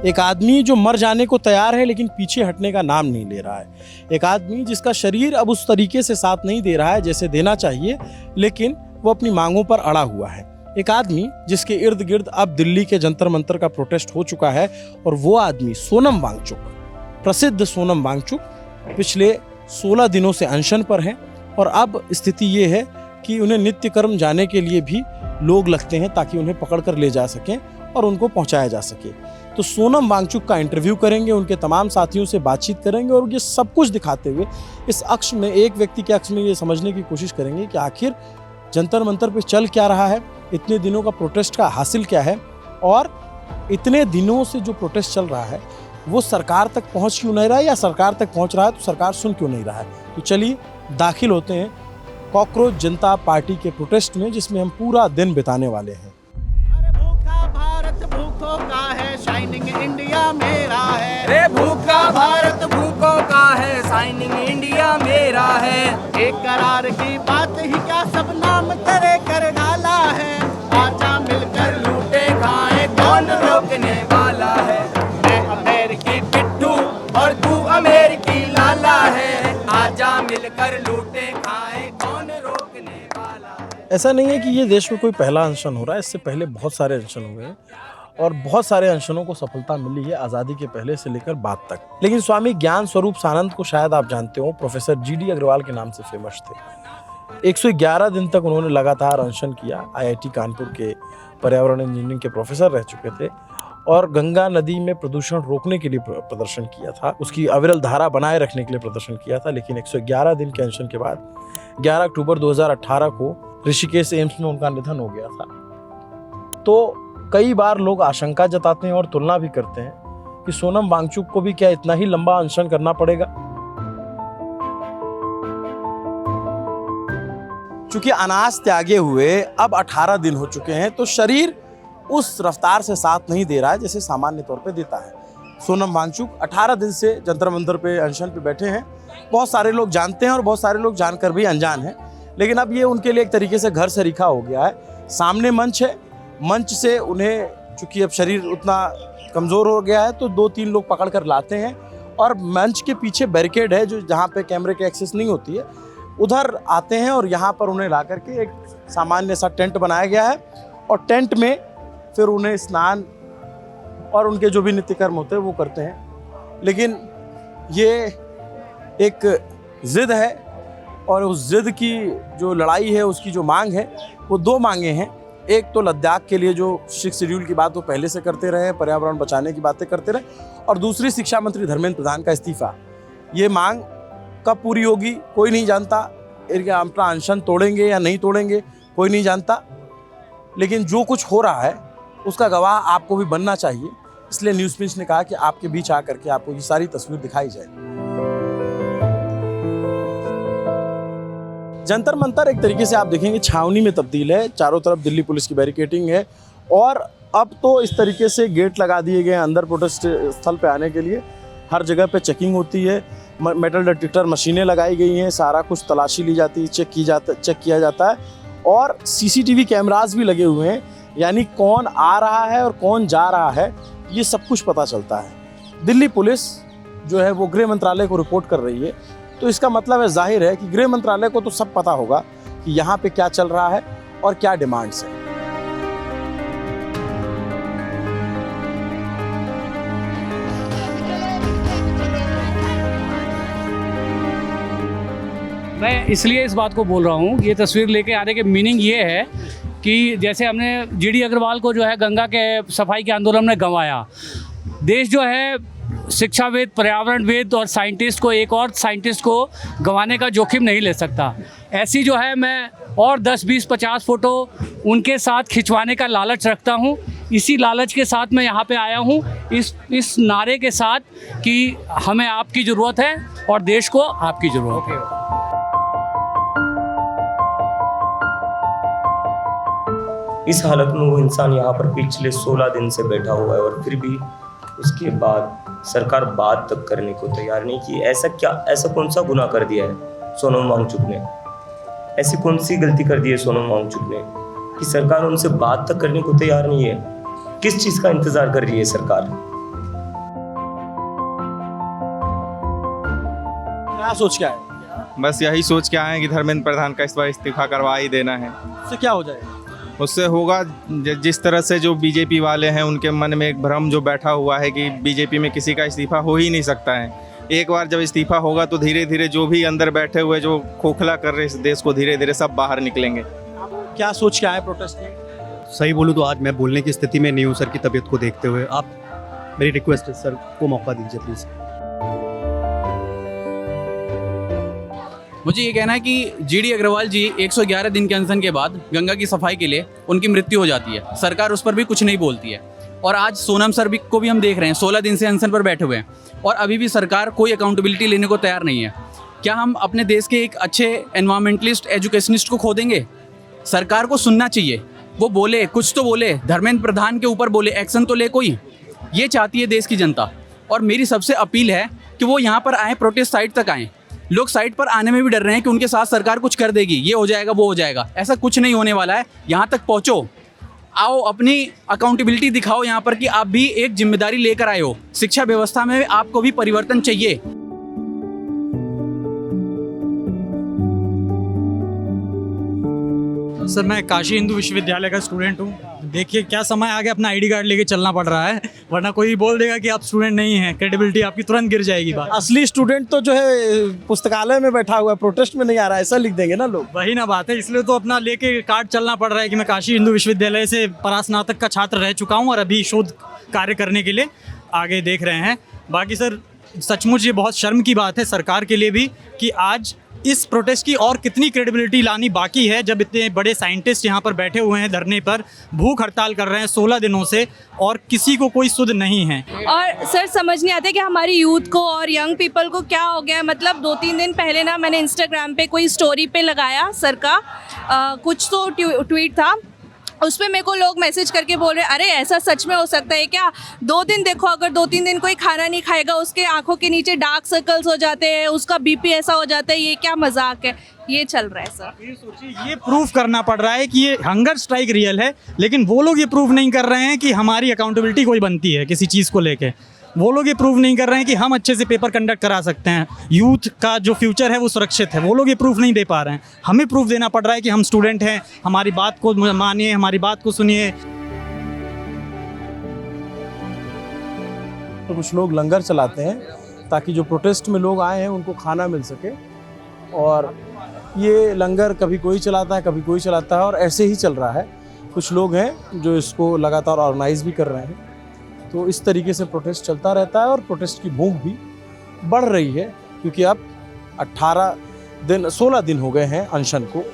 एक आदमी जो मर जाने को तैयार है लेकिन पीछे हटने का नाम नहीं ले रहा है। एक आदमी जिसका शरीर अब उस तरीके से साथ नहीं दे रहा है जैसे देना चाहिए, लेकिन वो अपनी मांगों पर अड़ा हुआ है। एक आदमी जिसके इर्द गिर्द अब दिल्ली के जंतर मंतर का प्रोटेस्ट हो चुका है, और वो आदमी सोनम वांगचुक, प्रसिद्ध सोनम वांगचुक, पिछले 16 दिनों से अनशन पर हैं। और अब स्थिति ये है कि उन्हें नित्य कर्म जाने के लिए भी लोग लगते हैं ताकि उन्हें पकड़ कर ले जा सकें और उनको पहुंचाया जा सके। तो सोनम वांगचुक का इंटरव्यू करेंगे, उनके तमाम साथियों से बातचीत करेंगे और ये सब कुछ दिखाते हुए इस अक्ष में, एक व्यक्ति के अक्ष में ये समझने की कोशिश करेंगे कि आखिर जंतर मंतर पे चल क्या रहा है, इतने दिनों का प्रोटेस्ट का हासिल क्या है, और इतने दिनों से जो प्रोटेस्ट चल रहा है वो सरकार तक पहुंच क्यों नहीं रहा है, या सरकार तक पहुंच रहा है तो सरकार सुन क्यों नहीं रहा है। तो चलिए दाखिल होते हैं कॉकरोच जनता पार्टी के प्रोटेस्ट में, जिसमें हम पूरा दिन बिताने वाले हैं। अरे भूखा भारत भूखों का है, शाइनिंग इंडिया मेरा है। रे भूखा भारत भूखों का है, शाइनिंग इंडिया मेरा है। एक करार की बात ही क्या, सब नाम तेरे कर डाला है। आजा मिलकर लूटे खाए कौन रोकने वाला है। मैं अमेरिकी पिट्ठू और तू अमेरिकी लाला है। आजा मिलकर लूटे खाए कौन रोकने वाला है। ऐसा नहीं है कि ये देश में कोई पहला अनशन हो रहा है, इससे पहले बहुत सारे अनशन हुए हैं और बहुत सारे अनशनों को सफलता मिली है आज़ादी के पहले से लेकर बाद तक। लेकिन स्वामी ज्ञान स्वरूप सानंद को शायद आप जानते हो, प्रोफेसर GD अग्रवाल के नाम से फेमस थे। 111 दिन तक उन्होंने लगातार अनशन किया। IIT कानपुर के पर्यावरण इंजीनियरिंग के प्रोफेसर रह चुके थे और गंगा नदी में प्रदूषण रोकने के लिए प्रदर्शन किया था, उसकी अविरल धारा बनाए रखने के लिए प्रदर्शन किया था। लेकिन 111 दिन के अनशन के बाद 11 अक्टूबर 2018 को ऋषिकेश एम्स में उनका निधन हो गया था। तो कई बार लोग आशंका जताते हैं और तुलना भी करते हैं कि सोनम वांगचुक को भी क्या इतना ही लंबा अनशन करना पड़ेगा। चूंकि अनाज त्यागे हुए अब 18 दिन हो चुके हैं, तो शरीर उस रफ्तार से साथ नहीं दे रहा है जैसे सामान्य तौर पे देता है। सोनम वांगचुक 18 दिन से जंतर मंतर पे अनशन पे बैठे हैं। बहुत सारे लोग जानते हैं और बहुत सारे लोग जानकर भी अनजान हैं, लेकिन अब ये उनके लिए एक तरीके से घर से रिखा हो गया है। सामने मंच है, मंच से उन्हें चूंकि अब शरीर उतना कमज़ोर हो गया है तो 2-3 लोग पकड़ कर लाते हैं, और मंच के पीछे बैरिकेड है जो जहाँ पे कैमरे की एक्सेस नहीं होती है, उधर आते हैं और यहाँ पर उन्हें ला करके एक सामान्य सा टेंट बनाया गया है, और टेंट में फिर उन्हें स्नान और उनके जो भी नित्य कर्म होते हैं वो करते हैं। लेकिन ये एक ज़िद है, और उस ज़िद की जो लड़ाई है, उसकी जो मांग है, वो 2 मांगे हैं। एक तो लद्दाख के लिए जो 6 शेड्यूल की बात वो पहले से करते रहे, पर्यावरण बचाने की बातें करते रहे, और दूसरी शिक्षा मंत्री धर्मेंद्र प्रधान का इस्तीफा। ये मांग कब पूरी होगी कोई नहीं जानता, अपना अनशन तोड़ेंगे या नहीं तोड़ेंगे कोई नहीं जानता, लेकिन जो कुछ हो रहा है उसका गवाह आपको भी बनना चाहिए। इसलिए न्यूज़ पिंच ने कहा कि आपके बीच आकर के आपको ये सारी तस्वीर दिखाई जाए। जंतर मंतर एक तरीके से आप देखेंगे छावनी में तब्दील है। चारों तरफ दिल्ली पुलिस की बैरिकेडिंग है, और अब तो इस तरीके से गेट लगा दिए गए हैं अंदर प्रोटेस्ट स्थल पे आने के लिए। हर जगह पे चेकिंग होती है, मेटल डिटेक्टर मशीनें लगाई गई हैं, सारा कुछ तलाशी ली जाती है, चेक किया जाता है, और CCTV कैमरास भी लगे हुए हैं, यानी कौन आ रहा है और कौन जा रहा है ये सब कुछ पता चलता है। दिल्ली पुलिस जो है वो गृह मंत्रालय को रिपोर्ट कर रही है, तो इसका मतलब है, जाहिर है कि गृह मंत्रालय को तो सब पता होगा कि यहाँ पे क्या चल रहा है और क्या डिमांड्स हैं। मैं इसलिए इस बात को बोल रहा हूँ, ये तस्वीर लेके आने के मीनिंग ये है कि जैसे हमने GD अग्रवाल को जो है गंगा के सफाई के आंदोलन में गंवाया, देश जो है शिक्षाविद, पर्यावरणविद और साइंटिस्ट को, एक और साइंटिस्ट को गंवाने का जोखिम नहीं ले सकता। ऐसी जो है मैं और 10, 20, 50 फ़ोटो उनके साथ खिंचवाने का लालच रखता हूँ। इसी लालच के साथ मैं यहाँ पे आया हूँ, इस नारे के साथ कि हमें आपकी ज़रूरत है और देश को आपकी ज़रूरत है। इस हालत में वो इंसान यहाँ पर पिछले 16 दिन से बैठा हुआ है, और फिर भी उसके बाद सरकार बात तक करने को तैयार नहीं की। ऐसा कौन सा गुनाह कर दिया है सोनम वांगचुक ने? ऐसी कौन सी गलती कर दी है सोनम वांगचुक ने कि सरकार उनसे बात तक करने को तैयार नहीं है? किस चीज़ का इंतज़ार कर रही है सरकार? क्या सोच के आए? बस यही सोच के आए हैं कि धर्मेंद्र प्रधान का इस बार इस्तीफा करवा ही देना है। उससे क्या हो जाएगा? उससे होगा जिस तरह से जो बीजेपी वाले हैं उनके मन में एक भ्रम जो बैठा हुआ है कि बीजेपी में किसी का इस्तीफा हो ही नहीं सकता है। एक बार जब इस्तीफा होगा तो धीरे धीरे जो भी अंदर बैठे हुए जो खोखला कर रहे इस देश को, धीरे धीरे सब बाहर निकलेंगे। क्या सोच के आए प्रोटेस्ट में? सही बोलूँ तो आज मैं बोलने की स्थिति में नहीं हूँ सर की तबीयत को देखते हुए। आप मेरी रिक्वेस्ट है सर को मौका दीजिए प्लीज़। मुझे ये कहना है कि जीडी अग्रवाल जी 111 दिन के अनशन के बाद गंगा की सफाई के लिए उनकी मृत्यु हो जाती है, सरकार उस पर भी कुछ नहीं बोलती है। और आज सोनम सर भी को भी हम देख रहे हैं 16 दिन से अनशन पर बैठे हुए हैं और अभी भी सरकार कोई अकाउंटेबिलिटी लेने को तैयार नहीं है। क्या हम अपने देश के एक अच्छे एनवायरमेंटलिस्ट एजुकेशनिस्ट को खो देंगे? सरकार को सुनना चाहिए, वो बोले, कुछ तो बोले, धर्मेंद्र प्रधान के ऊपर बोले, एक्शन तो ले कोई। ये चाहती है देश की जनता और मेरी सबसे अपील है कि वो यहाँ पर आएँ, प्रोटेस्ट साइट तक आएँ। लोग साइट पर आने में भी डर रहे हैं कि उनके साथ सरकार कुछ कर देगी, ये हो जाएगा वो हो जाएगा। ऐसा कुछ नहीं होने वाला है। यहाँ तक पहुँचो, आओ, अपनी अकाउंटेबिलिटी दिखाओ यहाँ पर कि आप भी एक जिम्मेदारी लेकर आए हो। शिक्षा व्यवस्था में आपको भी परिवर्तन चाहिए। सर मैं काशी हिंदू विश्वविद्यालय का स्टूडेंट हूँ। देखिए क्या समय आ गया, अपना आईडी कार्ड लेके चलना पड़ रहा है, वरना कोई बोल देगा कि आप स्टूडेंट नहीं हैं, क्रेडिबिलिटी आपकी तुरंत गिर जाएगी। बात असली स्टूडेंट तो जो है पुस्तकालय में बैठा हुआ है, प्रोटेस्ट में नहीं आ रहा है, ऐसा लिख देंगे ना लोग। वही ना बात है, इसलिए तो अपना लेके कार्ड चलना पड़ रहा है कि मैं काशी हिंदू विश्वविद्यालय से परास्नातक का छात्र रह चुका हूँ और अभी शोध कार्य करने के लिए आगे देख रहे हैं। बाकी सर सचमुच ये बहुत शर्म की बात है सरकार के लिए भी कि आज इस प्रोटेस्ट की और कितनी क्रेडिबिलिटी लानी बाकी है, जब इतने बड़े साइंटिस्ट यहाँ पर बैठे हुए हैं धरने पर, भूख हड़ताल कर रहे हैं 16 दिनों से और किसी को कोई सुध नहीं है। और सर समझ नहीं आता कि हमारी यूथ को और यंग पीपल को क्या हो गया है। मतलब 2-3 दिन पहले ना मैंने इंस्टाग्राम पे कोई स्टोरी पे लगाया सर का कुछ तो ट्वीट था, उस पर मेरे को लोग मैसेज करके बोल रहे अरे ऐसा सच में हो सकता है क्या? 2 दिन देखो, अगर 2-3 दिन कोई खाना नहीं खाएगा उसके आंखों के नीचे डार्क सर्कल्स हो जाते हैं, उसका बीपी ऐसा हो जाता है, ये क्या मजाक है? ये चल रहा है सर। ये सोचिए, ये प्रूफ करना पड़ रहा है कि ये हंगर स्ट्राइक रियल है, लेकिन वो लोग ये प्रूफ नहीं कर रहे हैं कि हमारी अकाउंटेबिलिटी कोई बनती है किसी चीज़ को लेके। वो लोग ये प्रूफ नहीं कर रहे हैं कि हम अच्छे से पेपर कंडक्ट करा सकते हैं, यूथ का जो फ्यूचर है वो सुरक्षित है। वो लोग ये प्रूफ नहीं दे पा रहे हैं। हमें प्रूफ देना पड़ रहा है कि हम स्टूडेंट हैं, हमारी बात को मानिए, हमारी बात को सुनिए। तो कुछ लोग लंगर चलाते हैं ताकि जो प्रोटेस्ट में लोग आए हैं उनको खाना मिल सके, और ये लंगर कभी कोई चलाता है कभी कोई चलाता है और ऐसे ही चल रहा है। कुछ लोग हैं जो इसको लगातार ऑर्गेनाइज भी कर रहे हैं, तो इस तरीके से प्रोटेस्ट चलता रहता है और प्रोटेस्ट की भूख भी बढ़ रही है, क्योंकि अब 16 दिन हो गए हैं अनशन को।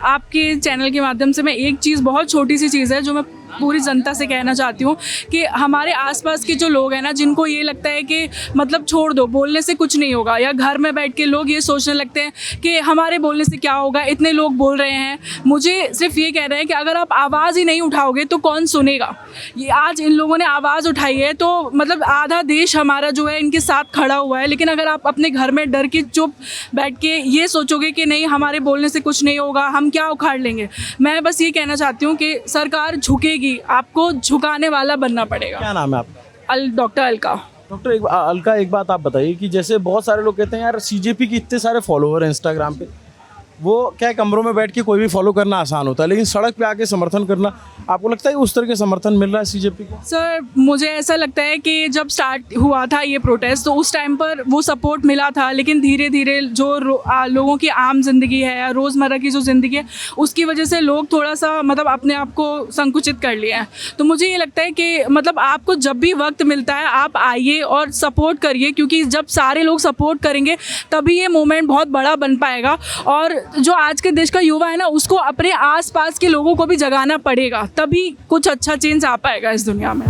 आपके चैनल के माध्यम से मैं एक चीज़, बहुत छोटी सी चीज़ है जो मैं पूरी जनता से कहना चाहती हूँ कि हमारे आसपास के जो लोग हैं ना, जिनको ये लगता है कि मतलब छोड़ दो, बोलने से कुछ नहीं होगा, या घर में बैठ के लोग ये सोचने लगते हैं कि हमारे बोलने से क्या होगा, इतने लोग बोल रहे हैं। मुझे सिर्फ ये कहना है कि अगर आप आवाज़ ही नहीं उठाओगे तो कौन सुनेगा? ये आज इन लोगों ने आवाज़ उठाई है तो मतलब आधा देश हमारा जो है इनके साथ खड़ा हुआ है, लेकिन अगर आप अपने घर में डर के चुप बैठ के ये सोचोगे कि नहीं हमारे बोलने से कुछ नहीं होगा, हम क्या उखाड़ लेंगे, मैं बस ये कहना चाहती हूँ कि सरकार झुकेगी, आपको झुकाने वाला बनना पड़ेगा। क्या नाम है आपका? डॉक्टर अलका। डॉक्टर अलका, एक बात आप बताइए कि जैसे बहुत सारे लोग कहते हैं यार सीजेपी के इतने सारे फॉलोअर हैं इंस्टाग्राम पे, वो क्या कमरों में बैठ के कोई भी फॉलो करना आसान होता है, लेकिन सड़क पे आके समर्थन करना, आपको लगता है उस तरह के समर्थन मिल रहा है सीजेपी को? सर मुझे ऐसा लगता है कि जब स्टार्ट हुआ था ये प्रोटेस्ट तो उस टाइम पर वो सपोर्ट मिला था, लेकिन धीरे धीरे जो लोगों की आम जिंदगी है या रोज़मर्रा की जो ज़िंदगी है उसकी वजह से लोग थोड़ा सा मतलब अपने आप को संकुचित कर लिया है। तो मुझे ये लगता है कि मतलब आपको जब भी वक्त मिलता है आप आइए और सपोर्ट करिए, क्योंकि जब सारे लोग सपोर्ट करेंगे तभी ये मूवमेंट बहुत बड़ा बन पाएगा। और जो आज के देश का युवा है ना, उसको अपने आसपास के लोगों को भी जगाना पड़ेगा, तभी कुछ अच्छा चेंज आ पाएगा इस दुनिया में।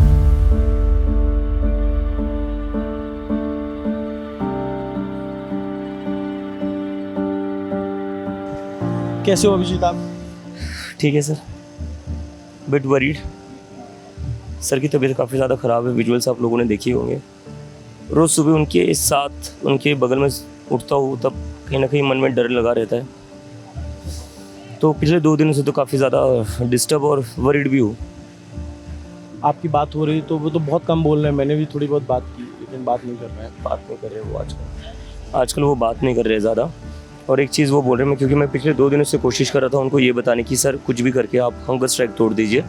कैसे हो अभिजीत आप? ठीक है सर, बिट वरीड। सर की तबीयत काफ़ी ज़्यादा ख़राब है, विजुअल्स आप लोगों ने देखे होंगे। रोज़ सुबह उनके साथ उनके बगल में उठता हूँ तब कहीं ना कहीं मन में डर लगा रहता है। तो पिछले 2 दिनों से तो काफ़ी ज़्यादा डिस्टर्ब और वरीड भी हूँ। आपकी बात हो रही तो वो तो बहुत कम बोल रहे हैं, मैंने भी थोड़ी बहुत बात की लेकिन बात नहीं कर रहे हैं। बात नहीं कर रहे वो आजकल वो बात नहीं कर रहे ज़्यादा। और एक चीज़ वो बोल रहे हैं, क्योंकि मैं पिछले 2 दिनों से कोशिश कर रहा था उनको ये बताने की सर कुछ भी करके आप हंगर स्ट्राइक तोड़ दीजिए,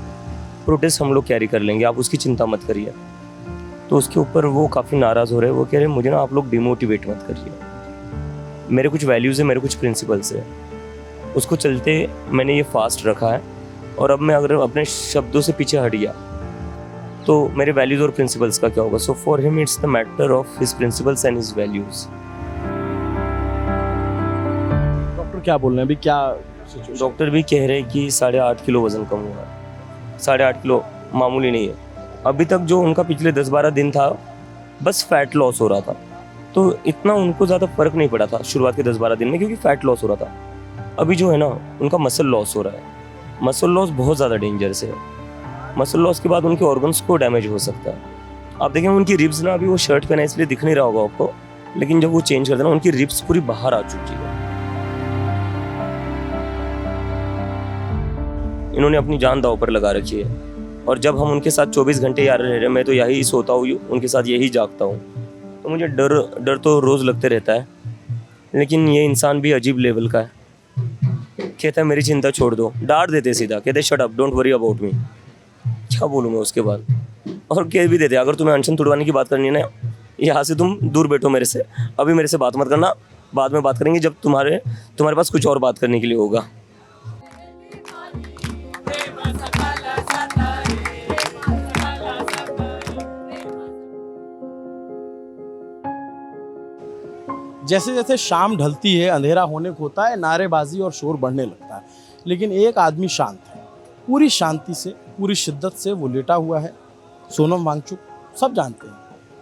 प्रोटेस्ट हम लोग कैरी कर लेंगे, आप उसकी चिंता मत करिए। तो उसके ऊपर वो काफ़ी नाराज़ हो रहे हैं। वो कह रहे हैं मुझे ना आप लोग डिमोटिवेट मत करिए, मेरे कुछ वैल्यूज़ है, मेरे कुछ प्रिंसिपल्स है, उसको चलते मैंने ये फास्ट रखा है। और अब मैं अगर अपने शब्दों से पीछे हट गया तो मेरे वैल्यूज़ और प्रिंसिपल्स का क्या होगा। So for him it's the matter of his principles and his values. Doctor क्या बोल रहे हैं अभी, क्या सिचुएशन? डॉक्टर भी कह रहे हैं कि 8.5 किलो वज़न कम हुआ है। 8.5 किलो मामूली नहीं है। अभी तक जो उनका पिछले 10-12 दिन था बस फैट लॉस हो रहा था, तो इतना उनको ज़्यादा फ़र्क नहीं पड़ा था शुरुआत के 10-12 दिन में, क्योंकि फ़ैट लॉस हो रहा था। अभी जो है ना उनका मसल लॉस हो रहा है। मसल लॉस बहुत ज़्यादा डेंजरस है। मसल लॉस के बाद उनके ऑर्गन्स को डैमेज हो सकता है। आप देखें उनकी रिब्स ना, अभी वो शर्ट पहना इसलिए दिख नहीं रहा होगा आपको, लेकिन जब वो चेंज कर देना उनकी रिब्स पूरी बाहर आ चुकी है। इन्होंने अपनी जान दांव पर लगा रखी है। और जब हम उनके साथ 24 घंटे यार रह रहे हैं, मैं तो यही सोता हूँ, उनके साथ यही जागता हूँ, तो मुझे डर तो रोज़ लगते रहता है। लेकिन ये इंसान भी अजीब लेवल का है। कहता है मेरी चिंता छोड़ दो, डांट देते सीधा, कहते shut up, don't worry about me. क्या बोलूँ मैं उसके बाद। और कह भी देते अगर तुम्हें अनशन तुड़वाने की बात करनी है ना, यहाँ से तुम दूर बैठो मेरे से, अभी मेरे से बात मत करना, बाद में बात करेंगे जब तुम्हारे पास कुछ और बात करने के लिए होगा। जैसे जैसे शाम ढलती है, अंधेरा होने को होता है, नारेबाजी और शोर बढ़ने लगता है, लेकिन एक आदमी शांत है। पूरी शांति से, पूरी शिद्दत से वो लेटा हुआ है। सोनम वांगचुक सब जानते हैं,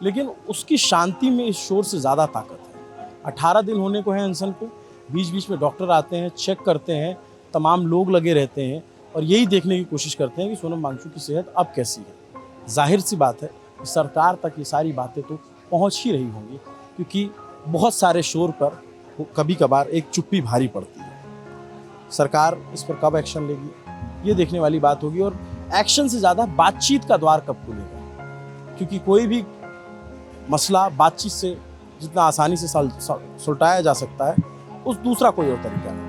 लेकिन उसकी शांति में इस शोर से ज़्यादा ताकत है। 18 दिन होने को है अनशन को। बीच बीच में डॉक्टर आते हैं, चेक करते हैं, तमाम लोग लगे रहते हैं और यही देखने की कोशिश करते हैं कि सोनम वांगचुक की सेहत अब कैसी है। जाहिर सी बात है कि सरकार तक ये सारी बातें तो पहुँच ही रही होंगी, क्योंकि बहुत सारे शोर पर कभी कभार एक चुप्पी भारी पड़ती है। सरकार इस पर कब एक्शन लेगी ये देखने वाली बात होगी, और एक्शन से ज़्यादा बातचीत का द्वार कब खुलेगा, क्योंकि कोई भी मसला बातचीत से जितना आसानी से सुलटाया जा सकता है, उस दूसरा कोई और तरीका नहीं।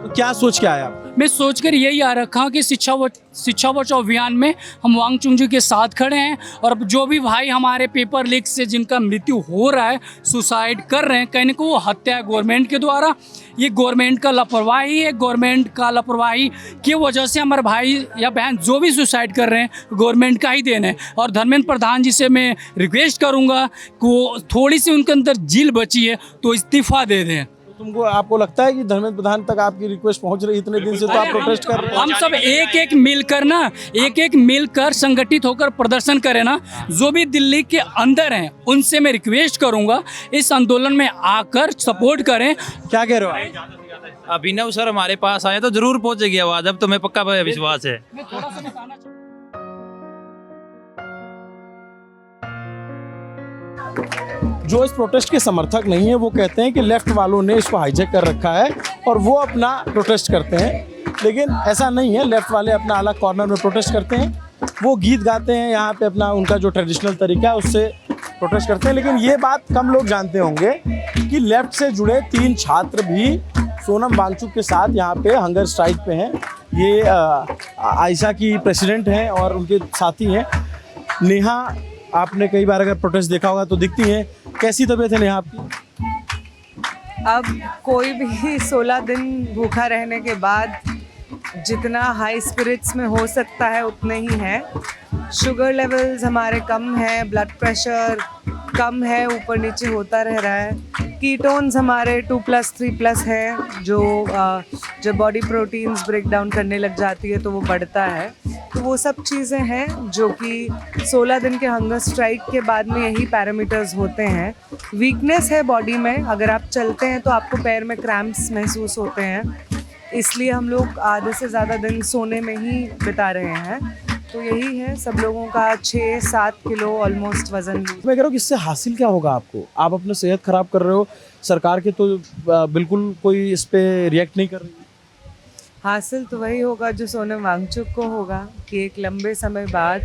तो क्या सोच के आया आप? मैं सोचकर यही आ रखा कि शिक्षा बचाओ अभियान में हम वांगचुक जी के साथ खड़े हैं। और अब जो भी भाई हमारे पेपर लीक से जिनका मृत्यु हो रहा है, सुसाइड कर रहे हैं, कहने को वो हत्या है गवर्नमेंट के द्वारा। ये गवर्नमेंट का लापरवाही है। गवर्नमेंट का लापरवाही की वजह से हमारे भाई या बहन जो भी सुसाइड कर रहे हैं, गवर्नमेंट का ही देन है। और धर्मेंद्र प्रधान जी से मैं रिक्वेस्ट करूँगा कि वो थोड़ी सी उनके अंदर जील बची है तो इस्तीफ़ा दे दें। आपको लगता है कि धर्मेंद्र प्रधान तक आपकी रिक्वेस्ट पहुंच रही? इतने दिन से तो आप प्रोटेस्ट कर रहे हैं। हम सब एक एक मिलकर संगठित होकर प्रदर्शन करें ना। जो भी दिल्ली के अंदर हैं उनसे मैं रिक्वेस्ट करूंगा इस आंदोलन में आकर सपोर्ट करें। क्या कह रहे हो आप? अभिनव सर हमारे पास आए तो जरूर पहुंचेगी आवाज, अब तुम्हें पक्का विश्वास है। जो इस प्रोटेस्ट के समर्थक नहीं है वो कहते हैं कि लेफ्ट वालों ने इसको हाईजैक कर रखा है और वो अपना प्रोटेस्ट करते हैं, लेकिन ऐसा नहीं है। लेफ्ट वाले अपना अलग कॉर्नर में प्रोटेस्ट करते हैं, वो गीत गाते हैं यहाँ पे, अपना उनका जो ट्रेडिशनल तरीका है उससे प्रोटेस्ट करते हैं। लेकिन ये बात कम लोग जानते होंगे कि लेफ्ट से जुड़े 3 छात्र भी सोनम वांगचुक के साथ यहाँ पे हंगर स्ट्राइक पे हैं। ये आयशा की प्रेसिडेंट हैं और उनके साथी हैं नेहा। आपने कई बार अगर प्रोटेस्ट देखा होगा तो दिखती हैं। कैसी तबीयत है नेहा आपकी? अब कोई भी 16 दिन भूखा रहने के बाद जितना हाई स्पिरिट्स में हो सकता है उतने ही है। शुगर लेवल्स हमारे कम है, ब्लड प्रेशर कम है, ऊपर नीचे होता रह रहा है। कीटोन्स हमारे 2+, 3+ है, जो जब बॉडी प्रोटीन्स ब्रेक डाउन करने लग जाती है तो वो बढ़ता है। तो वो सब चीज़ें हैं जो कि 16 दिन के हंगर स्ट्राइक के बाद में यही पैरामीटर्स होते हैं। वीकनेस है बॉडी में, अगर आप चलते हैं तो आपको पैर में क्रैम्प्स महसूस होते हैं, इसलिए हम लोग आधे से ज़्यादा दिन सोने में ही बिता रहे हैं। तो यही है सब लोगों का 6-7 किलो ऑलमोस्ट वज़न। मैं कह रहा हूँ कि इससे हासिल क्या होगा आपको? आप अपना सेहत ख़राब कर रहे हो, सरकार के तो बिल्कुल कोई इस पर रिएक्ट नहीं कर रही। हासिल तो वही होगा जो सोनम वांगचुक को होगा कि एक लंबे समय बाद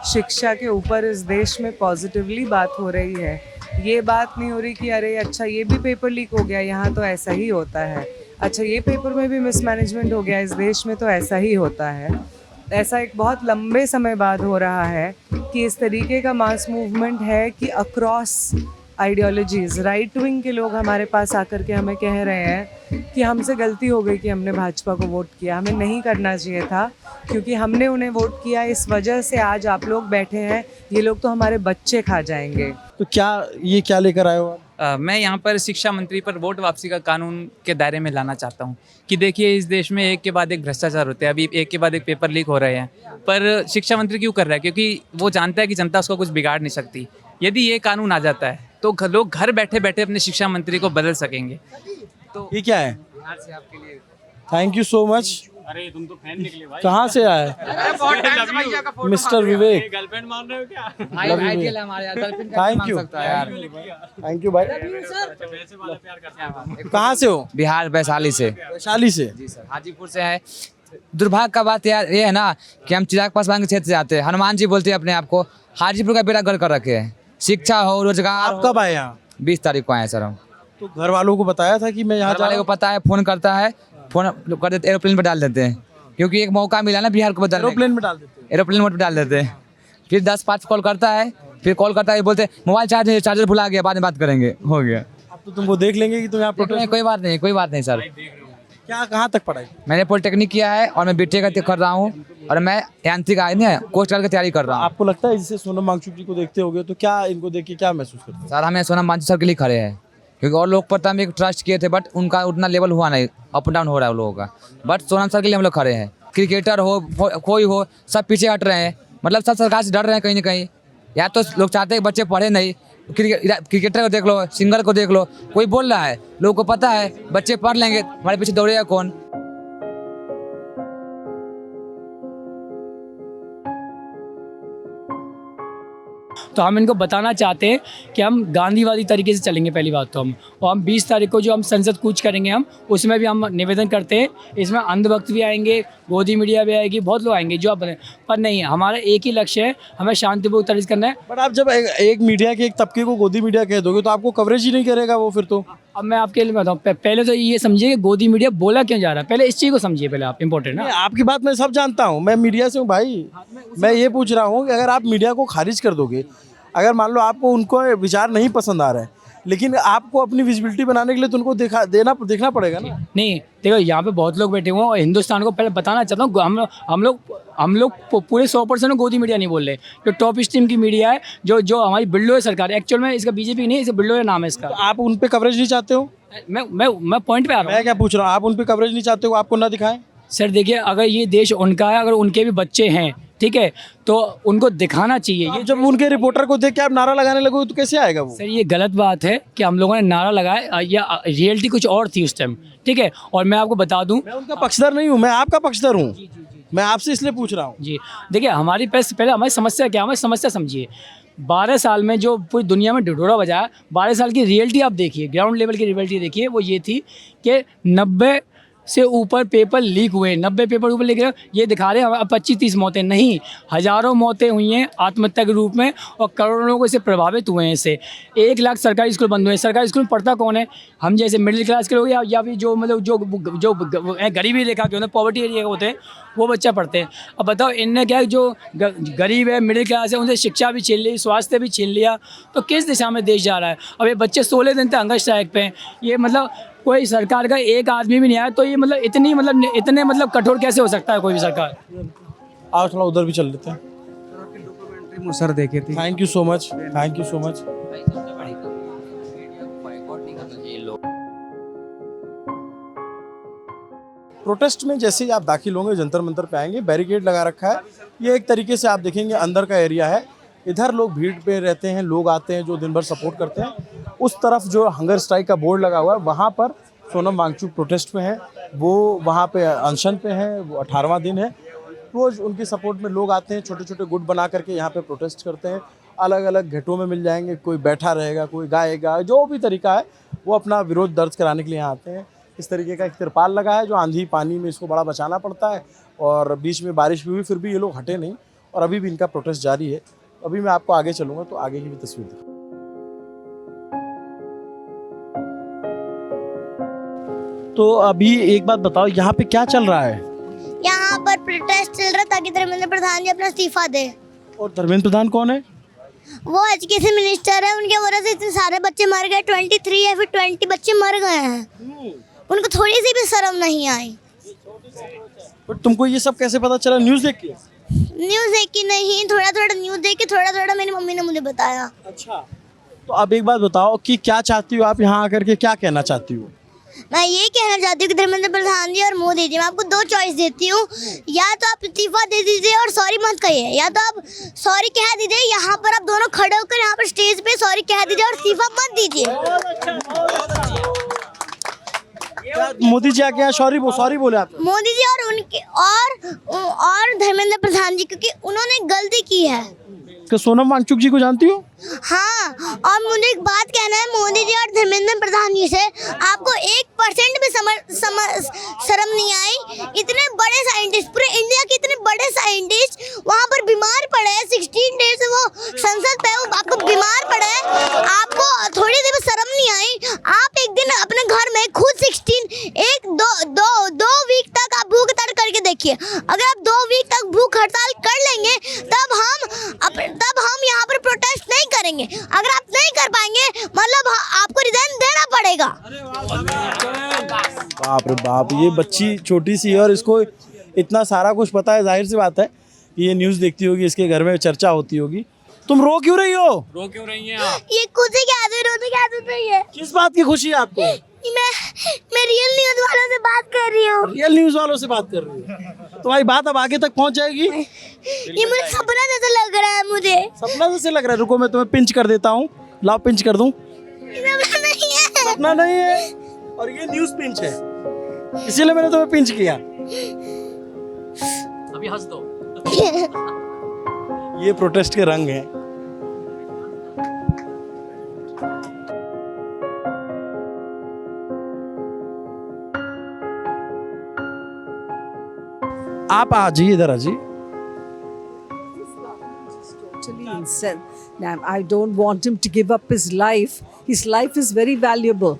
शिक्षा के ऊपर इस देश में पॉजिटिवली बात हो रही है। ये बात नहीं हो रही कि अरे अच्छा ये भी पेपर लीक हो गया, यहाँ तो ऐसा ही होता है, अच्छा ये पेपर में भी मिसमैनेजमेंट हो गया, इस देश में तो ऐसा ही होता है। ऐसा एक बहुत लंबे समय बाद हो रहा है कि इस तरीके का मास मूवमेंट है कि अक्रॉस आइडियोलॉजीज़ राइट विंग के लोग हमारे पास आकर के हमें कह रहे हैं कि हमसे गलती हो गई कि हमने भाजपा को वोट किया, हमें नहीं करना चाहिए था क्योंकि हमने उन्हें वोट किया, इस वजह से आज आप लोग बैठे हैं, ये लोग तो हमारे बच्चे खा जाएंगे। तो क्या लेकर आए हो आप? मैं यहाँ पर शिक्षा मंत्री पर वोट वापसी का कानून के दायरे में लाना चाहता हूँ कि देखिए इस देश में एक के बाद एक भ्रष्टाचार होते हैं, अभी एक के बाद एक पेपर लीक हो रहे हैं, पर शिक्षा मंत्री क्यों कर रहा है? क्योंकि वो जानता है कि जनता उसको कुछ बिगाड़ नहीं सकती। यदि ये कानून आ जाता है तो लोग घर बैठे बैठे अपने शिक्षा मंत्री को बदल सकेंगे। तो ये क्या है? आपके लिए थैंक यू सो मच। अरे तुम तो फैन निकले भाई। कहाँ से आए? मिस्टर विवेक। गर्लफ्रेंड मान रहे हो क्या? आइडियल है हमारे यार, girlfriend thank you, thank you भाई। कहाँ से हो? बिहार वैशाली से। वैशाली से? जी सर, हाजीपुर से है। दुर्भाग्य का बात यार ये है ना कि हम चिराग पासवान के क्षेत्र से आते हैं, हनुमान जी बोलते हैं अपने आप को, हाजीपुर का बेड़ा गर्क कर रखे हैं। शिक्षा हो, रोजगार। आप कब आए यहाँ? 20 तारीख को आए सर हम। तो घर वालों को बताया था कि मैं यहाँ घर वाले को पता है, फोन करता है, फोन कर देते, एरोप्लेन पर डाल देते हैं क्योंकि एक मौका मिला ना बिहार को बदलने। एरोप्लेन में डाल देते हैं? एरोप्लेन मोड पर डाल देते हैं, फिर 10-5 कॉल करता है, फिर कॉल करता है, बोलते मोबाइल चार्जर भुला गया, बाद में बात करेंगे, हो गया। अब तो तुमको देख लेंगे कि तुम यहाँ प्रोटेस्ट। कोई बात नहीं, कोई बात नहीं सर। क्या कहाँ तक पढ़ाई? मैंने पॉलिटेक्निक किया है और मैं बीटेक कर रहा हूँ और मैं यांत्रिक कोस्ट गार्ड की तैयारी कर रहा हूँ। आपको लगता है जैसे सोनम वांगचुक जी को देखते होगे तो क्या इनको देख के क्या महसूस करते हैं? सर हमें सोनम वांगचुक सर के लिए खड़े हैं क्योंकि और लोग पर तो हम एक ट्रस्ट किए थे बट उनका उतना लेवल हुआ नहीं, अप डाउन हो रहा है उन लोगों का, बट सोनम सर के लिए हम लोग खड़े हैं। क्रिकेटर हो कोई हो, सब पीछे हट रहे हैं, मतलब सब सरकार से डर रहे हैं कहीं ना कहीं। या तो लोग चाहते हैं बच्चे पढ़े नहीं, क्रिकेटर को देख लो, सिंगर को देख लो, कोई बोल रहा है, लोगों को पता है बच्चे पढ़ लेंगे, हमारे पीछे दौड़ेगा कौन। तो हम इनको बताना चाहते हैं कि हम गांधीवादी तरीके से चलेंगे पहली बात तो हम, और हम 20 तारीख को जो हम संसद कूच करेंगे उसमें भी हम निवेदन करते हैं, इसमें अंधभक्त भी आएंगे, गोदी मीडिया भी आएगी, बहुत लोग आएंगे जो आप बने, पर नहीं, हमारा एक ही लक्ष्य है, हमें शांतिपूर्वक तरीके करना है। बट आप जब एक मीडिया के एक तबके को गोदी मीडिया कह दोगे तो आपको कवरेज ही नहीं करेगा वो फिर तो। अब मैं आपके लिए बताऊँ, पहले तो ये समझिए कि गोदी मीडिया बोला क्यों जा रहा है, पहले इस चीज़ को समझिए, पहले आप इम्पोर्टेंट है। आपकी बात मैं सब जानता हूँ, मैं मीडिया से हूँ भाई। मैं ये पूछ रहा हूँ कि अगर आप मीडिया को खारिज कर दोगे, अगर मान लो आपको उनको विचार नहीं पसंद आ रहा है, लेकिन आपको अपनी विजिबिलिटी बनाने के लिए तो उनको देखना पड़ेगा ना। नहीं देखो, यहाँ पे बहुत लोग बैठे हुए हैं और हिंदुस्तान को पहले बताना चाहता हूँ, हम लोग पूरे 100% गोदी मीडिया नहीं बोल रहे, जो टॉप स्ट्रीम की मीडिया है, जो हमारी बिल्डो सरकार है, एक्चुअल में इसका बीजेपी नहीं है, इसका बिल्डो नाम है इसका। तो आप उन पे कवरेज नहीं चाहते हो? मैं पॉइंट पे आ रहा हूँ। मैं क्या पूछ रहा हूँ, आप उन पे कवरेज नहीं चाहते हो, आपको ना दिखाएं? सर देखिए, अगर ये देश उनका है, अगर उनके भी बच्चे हैं, ठीक है, तो उनको दिखाना चाहिए। ये जब उनके रिपोर्टर को देख के आप नारा लगाने लगोगे तो कैसे आएगा वो? सर ये गलत बात है कि हम लोगों ने नारा लगाया, या रियलिटी कुछ और थी उस टाइम, ठीक है। और मैं आपको बता दूं, मैं उनका पक्षधर नहीं हूँ, मैं आपका पक्षधर हूँ, मैं आपसे इसलिए पूछ रहा हूँ। जी देखिए, हमारी पहले हमारी समस्या क्या, हमारी समस्या समझिए। 12 साल में जो पूरी दुनिया में ढिढोरा बजाया, 12 साल की रियलिटी आप देखिए, ग्राउंड लेवल की रियलिटी देखिए, वो ये थी कि 90 से ऊपर पेपर लीक हुए, 90 पेपर ऊपर लीक हुए, ये दिखा रहे हैं अब 25-30 मौतें नहीं, हज़ारों मौतें हुई हैं आत्महत्या के रूप में, और करोड़ों लोग इससे प्रभावित हुए हैं। इससे 1 लाख सरकारी स्कूल बंद हुए हैं। सरकारी स्कूल में पढ़ता कौन है? हम जैसे मिडिल क्लास के लोग या भी जो मतलब जो गरीबी रेखा के होते हैं, पॉवर्टी एरिया के होते हैं, वो बच्चा पढ़ते हैं। अब बताओ इनने क्या, जो गरीब है, मिडिल क्लास है, उनसे शिक्षा भी छीन ली, स्वास्थ्य भी छीन लिया, तो किस दिशा में देश जा रहा है? अब ये बच्चे 16 दिन तक हंगर स्ट्राइक पे हैं, ये मतलब कोई सरकार का एक आदमी भी नहीं आया, तो ये मतलब इतने कठोर कैसे हो सकता है कोई भी सरकार? आओ थोड़ा उधर भी चल लेते हैं। सर देखे थे। Thank you so much, thank you so much. Protest में जैसे ही आप दाखिल होंगे, जंतर मंतर पे आएंगे, बैरिकेड लगा रखा है। ये एक तरीके से आप देखेंगे अंदर का एरिया है, इधर लोग भीड़ पे रहते हैं, लोग आते हैं जो दिन भर सपोर्ट करते हैं। उस तरफ जो हंगर स्ट्राइक का बोर्ड लगा हुआ है, वहाँ पर सोनम वांगचुक प्रोटेस्ट में है, वो वहाँ पे अनशन पे है, वो 18वां दिन है। रोज़ उनकी सपोर्ट में लोग आते हैं, छोटे छोटे गुट बना करके यहाँ पे प्रोटेस्ट करते हैं। अलग अलग घेटों में मिल जाएंगे, कोई बैठा रहेगा, कोई गाएगा, जो भी तरीका है वो अपना विरोध दर्ज कराने के लिए यहाँ आते हैं। इस तरीके का एक तिरपाल लगा है जो आंधी पानी में इसको बड़ा बचाना पड़ता है, और बीच में बारिश भी हुई फिर भी ये लोग हटे नहीं और अभी भी इनका प्रोटेस्ट जारी है। अभी मैं आपको आगे चलूँगा तो आगे की भी तस्वीर दिखाऊँ। तो अभी एक बात बताओ, यहाँ पे क्या चल रहा है? यहाँ पर प्रोटेस्ट चल रहा है ताकि धर्मेंद्र प्रधान जी अपना इस्तीफा दे। और धर्मेंद्र प्रधान कौन है? वो एजुकेशन मिनिस्टर है, उनके वजह से इतने सारे बच्चे मर गए, 23 या फिर 20 बच्चे मर गए हैं। उनको थोड़ी सी भी शर्म नहीं आई। पर तुमको ये सब कैसे पता चला? न्यूज़ देख के? न्यूज़ देख के नहीं, थोड़ा थोड़ा न्यूज़ देख के, थोड़ा थोड़ा मेरी मम्मी ने मुझे बताया। अच्छा, तो अब एक बात बताओ कि क्या चाहती हो आप यहाँ आकर के, क्या कहना चाहती हो? मैं ये कहना चाहती हूँ कि धर्मेंद्र प्रधान जी और मोदी जी, मैं आपको 2 चॉइस देती हूँ, या तो आप इस्तीफा दे दीजिए और सॉरी मत कहिए, या तो आप सॉरी कह दीजिए, यहाँ पर आप दोनों खड़े होकर यहाँ पर स्टेज पे सॉरी कह दीजिए और इस्तीफा मत दीजिए। मोदी जी आके यहाँ सॉरी बोले आप? मोदी जी और उनके और धर्मेंद्र प्रधान जी, क्योंकि उन्होंने गलती की है। तो सोनम वांगचुक जी को जानती हो? हाँ, और मुझे एक बात कहना है मोदी जी और धर्मेंद्र प्रधान जी से, आपको 1% भी शर्म नहीं आई? इतने बड़े साइंटिस्ट, पूरे इंडिया के इतने बड़े साइंटिस्ट वहाँ पर बीमार पड़े हैं, 16 डेज से वो संसद पे, आपको बीमार पड़े हैं, आपको थोड़ी देर में शर्म नहीं आई? आप एक दिन अपने घर में खुद 2 वीक तक आप भूख हड़ताल करके देखिए। अगर आप 2 वीक तक भूख हड़ताल कर लेंगे तब हम यहाँ पर प्रोटेस्ट नहीं करेंगे। अगर आप नहीं कर पाएंगे मतलब आपको रिजाइन देना पड़ेगा। बाप रे बाप, ये बच्ची छोटी सी है और इसको इतना सारा कुछ पता है। जाहिर सी बात है कि ये न्यूज़ देखती होगी, इसके घर में चर्चा होती होगी। तुम रो क्यों रही हो? रो क्यों रही हैं आप? ये खुशी की आदत, रोने की आदत नहीं है। किस बात की खुशी है आपको? मैं रियल न्यूज़ वालों से बात कर रही हूँ। रियल न्यूज़ वालों से बात कर रही हो? तुम्हारी बात अब आगे तक पहुँच जाएगी। ये मुझे सपना जैसा लग रहा है। मुझे सपना जैसे लग रहा है? रुको मैं तुम्हें पिंच कर देता हूँ। लाओ पिंच कर दूँ। सपना नहीं है और ये न्यूज़ पिंच है, इसीलिए मैंने तुम्हें पिंच किया। अभी हंस दो। ये प्रोटेस्ट के रंग हैं। आप आ जाइए, इधर आ जाइए। I don't want him to give up his life. His life is very valuable.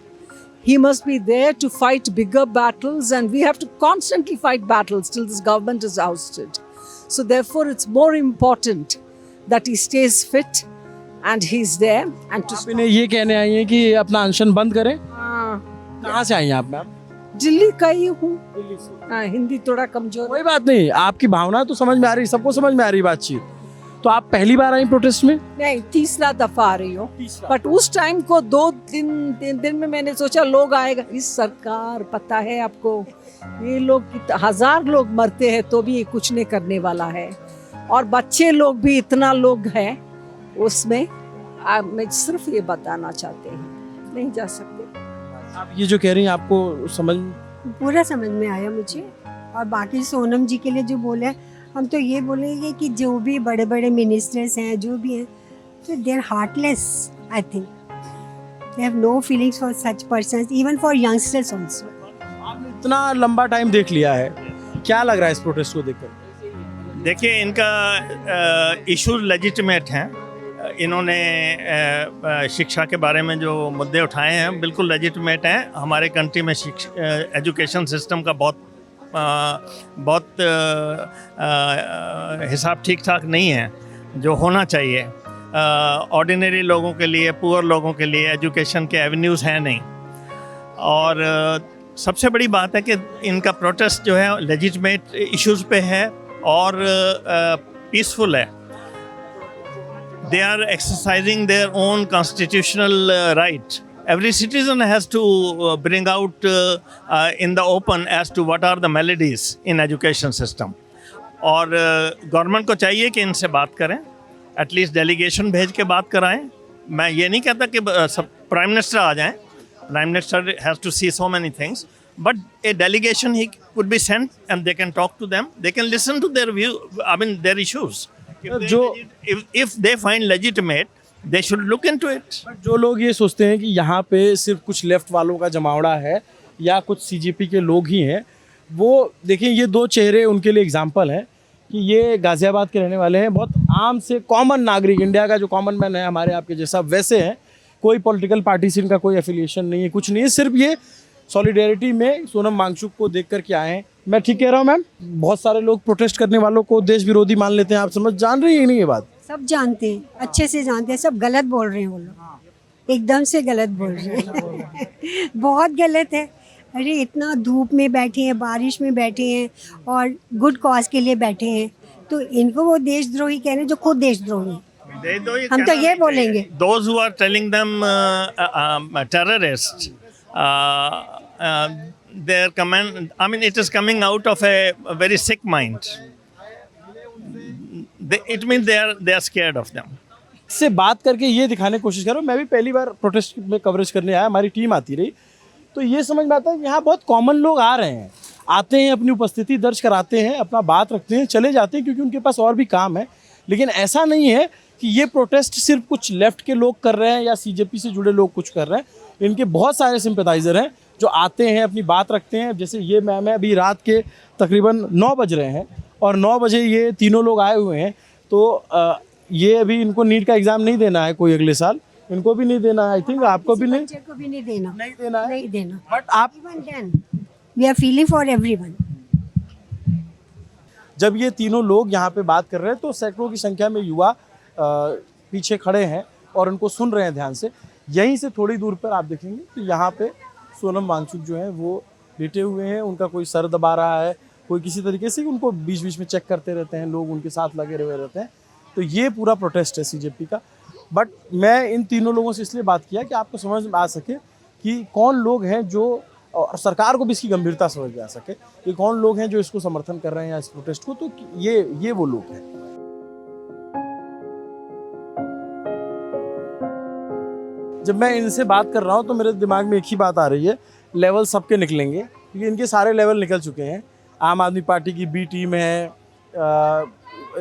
He must be there to fight bigger battles, and we have to constantly fight battles till this government is ousted. So therefore it's more important that he stays fit and he's there. And to आप इन्हें ये कहने आई हैं कि अपना अनशन बंद करें? कहाँ से आई हैं आप मैम? दिल्ली का ही हूँ। हिंदी थोड़ा कमजोर। कोई बात नहीं, आपकी भावना तो समझ में आ रही, सबको समझ में आ रही बातचीत। तो आप पहली बार आई प्रोटेस्ट में? नहीं, 3रा दफा आ रही हूँ। बट उस टाइम को 2-3 दिन में मैंने सोचा लोग आएगा। इस सरकार, पता है आपको, ये लोग 1000 लोग मरते हैं तो भी ये कुछ नहीं करने वाला है, और बच्चे लोग भी इतना लोग हैं उसमें। मैं सिर्फ ये बताना चाहते हैं, नहीं जा सकते। आप ये जो कह रही हैं आपको समझ? पूरा समझ में आया मुझे। और बाकी सोनम जी के लिए जो बोले, हम तो ये बोलेंगे कि जो भी बड़े बड़े मिनिस्टर्स हैं, जो भी हैं, तो they are heartless. I think they have no feelings for such persons, even for youngsters also. आपने इतना लंबा टाइम देख लिया है, क्या लग रहा है इस प्रोटेस्ट को देखकर? देखिए, इनका इशू लेजिटिमेट हैं। इन्होंने शिक्षा के बारे में जो मुद्दे उठाए हैं बिल्कुल लेजिटिमेट हैं। हमारे कंट्री में एजुकेशन सिस्टम का बहुत हिसाब ठीक ठाक नहीं है जो होना चाहिए। ऑर्डिनरी लोगों के लिए, पुअर लोगों के लिए एजुकेशन के एवेन्यूज़ हैं नहीं। और सबसे बड़ी बात है कि इनका प्रोटेस्ट जो है लेजिटिमेट इश्यूज़ पे है और पीसफुल है। They are exercising their own constitutional right. Every citizen has to bring out in the open as to what are the maladies in education system. और गवर्नमेंट को चाहिए कि इनसे बात करें, एटलीस्ट डेलीगेशन भेज के बात कराएं। मैं ये नहीं कहता कि सब प्राइम मिनिस्टर आ जाएं। Prime minister has to see so many things, but a delegation he could be sent and they can talk to them. They can listen to their view, I mean their issues. If they find legitimate, they should look into it. जो लोग ये सोचते हैं कि यहाँ पे सिर्फ कुछ लेफ्ट वालों का जमावड़ा है या कुछ सीजेपी के लोग ही हैं। वो देखिए, ये दो चेहरे उनके लिए एग्जाम्पल हैं कि ये गाज़ियाबाद के रहने वाले हैं, बहुत आम से कॉमन नागरिक, इंडिया का जो कॉमन मैन है हमारे आपके जैसा, वैसे हैं। कोई पॉलिटिकल पार्टी से इनका कोई एफिलिएशन नहीं है, कुछ नहीं है, सिर्फ ये सॉलिडेरिटी में सोनम वांगचुक को देख कर के आए हैं। मैं ठीक कह रहा हूँ मैम? बहुत सारे लोग प्रोटेस्ट करने वालों को देश विरोधी मान लेते हैं, आप जान रही है नहीं ये बात? सब जानते हैं, अच्छे से जानते हैं, सब गलत बोल रहे हैं वो लोग, एकदम से गलत बोल रहे हैं बहुत गलत है। अरे इतना धूप में बैठे हैं, बारिश में बैठे हैं और गुड कॉज के लिए बैठे हैं, तो इनको वो देशद्रोही कह रहे हैं जो खुद देशद्रोही हैं। हम तो ये बोलेंगे, Those who are telling them terrorists, their comment, I mean, it is coming out of a very sick mind. It means they are scared of them. से बात करके ये दिखाने की कोशिश करो। मैं भी पहली बार प्रोटेस्ट में कवरेज करने आया, हमारी टीम आती रही, तो ये समझ में आता है कि यहाँ बहुत कॉमन लोग आ रहे हैं, आते हैं, अपनी उपस्थिति दर्ज कराते हैं, अपना बात रखते हैं, चले जाते हैं क्योंकि उनके पास और भी काम है। लेकिन ऐसा नहीं है कि ये प्रोटेस्ट सिर्फ कुछ लेफ्ट के लोग कर रहे हैं या सीजेपी से जुड़े लोग कुछ कर रहे हैं। इनके बहुत सारे सिंपैथाइज़र हैं जो आते हैं, अपनी बात रखते हैं। जैसे ये मैम है, अभी रात के तकरीबन 9 बज रहे हैं और 9 बजे ये तीनों लोग आए हुए हैं। तो ये अभी इनको नीट का एग्ज़ाम नहीं देना है कोई अगले साल, इनको भी नहीं देना है, आई थिंक आपको भी नहीं, को भी नहीं देना, नहीं देना है, नहीं देना। बट आप we are feeling for everyone. जब ये तीनों लोग यहाँ पे बात कर रहे हैं तो सैकड़ों की संख्या में युवा पीछे खड़े हैं और उनको सुन रहे हैं ध्यान से। यहीं से थोड़ी दूर पर आप देखेंगे तो यहाँ पे सोनम वांगचुक जो है वो लेटे हुए हैं, उनका कोई सर दबा रहा है, कोई किसी तरीके से उनको बीच बीच में चेक करते रहते हैं, लोग उनके साथ लगे हुए रहते हैं। तो ये पूरा प्रोटेस्ट है सीजेपी का। बट मैं इन तीनों लोगों से इसलिए बात किया कि आपको समझ में आ सके कि कौन लोग हैं जो, और सरकार को भी इसकी गंभीरता समझ में आ सके कि कौन लोग हैं जो इसको समर्थन कर रहे हैं इस प्रोटेस्ट को। तो ये वो लोग हैं। जब मैं इनसे बात कर रहा हूँ तो मेरे दिमाग में एक ही बात आ रही है, लेवल सबके निकलेंगे क्योंकि इनके सारे लेवल निकल चुके हैं। आम आदमी पार्टी की बी टीम है,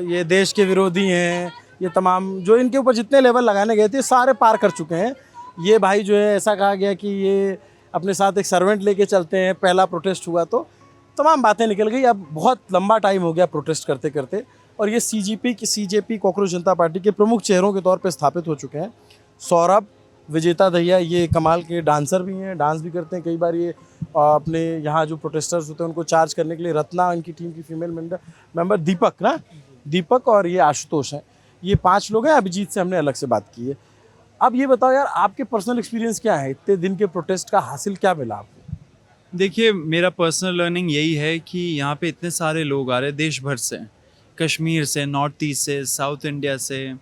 ये देश के विरोधी हैं, ये तमाम जो इनके ऊपर जितने लेवल लगाने गए थे सारे पार कर चुके हैं। ये भाई जो है, ऐसा कहा गया कि ये अपने साथ एक सर्वेंट लेके चलते हैं, पहला प्रोटेस्ट हुआ तो तमाम बातें निकल गई। अब बहुत लंबा टाइम हो गया प्रोटेस्ट करते करते और ये सीजेपी कॉकरोच जनता पार्टी के प्रमुख चेहरों के तौर पे स्थापित हो चुके हैं। सौरभ, विजेता दहिया, ये कमाल के डांसर भी हैं, डांस भी करते हैं। कई बार ये अपने यहाँ जो प्रोटेस्टर्स होते हैं उनको चार्ज करने के लिए, रत्ना इनकी टीम की फीमेल मेंबर, दीपक और ये आशुतोष हैं, ये 5 लोग हैं। अभिजीत से हमने अलग से बात की है। अब ये बताओ यार, आपके पर्सनल एक्सपीरियंस क्या है, इतने दिन के प्रोटेस्ट का हासिल क्या मिला आपको? देखिए, मेरा पर्सनल लर्निंग यही है कि यहाँ पे इतने सारे लोग आ रहे हैं देश भर से, कश्मीर से, नॉर्थ ईस्ट से, साउथ इंडिया से,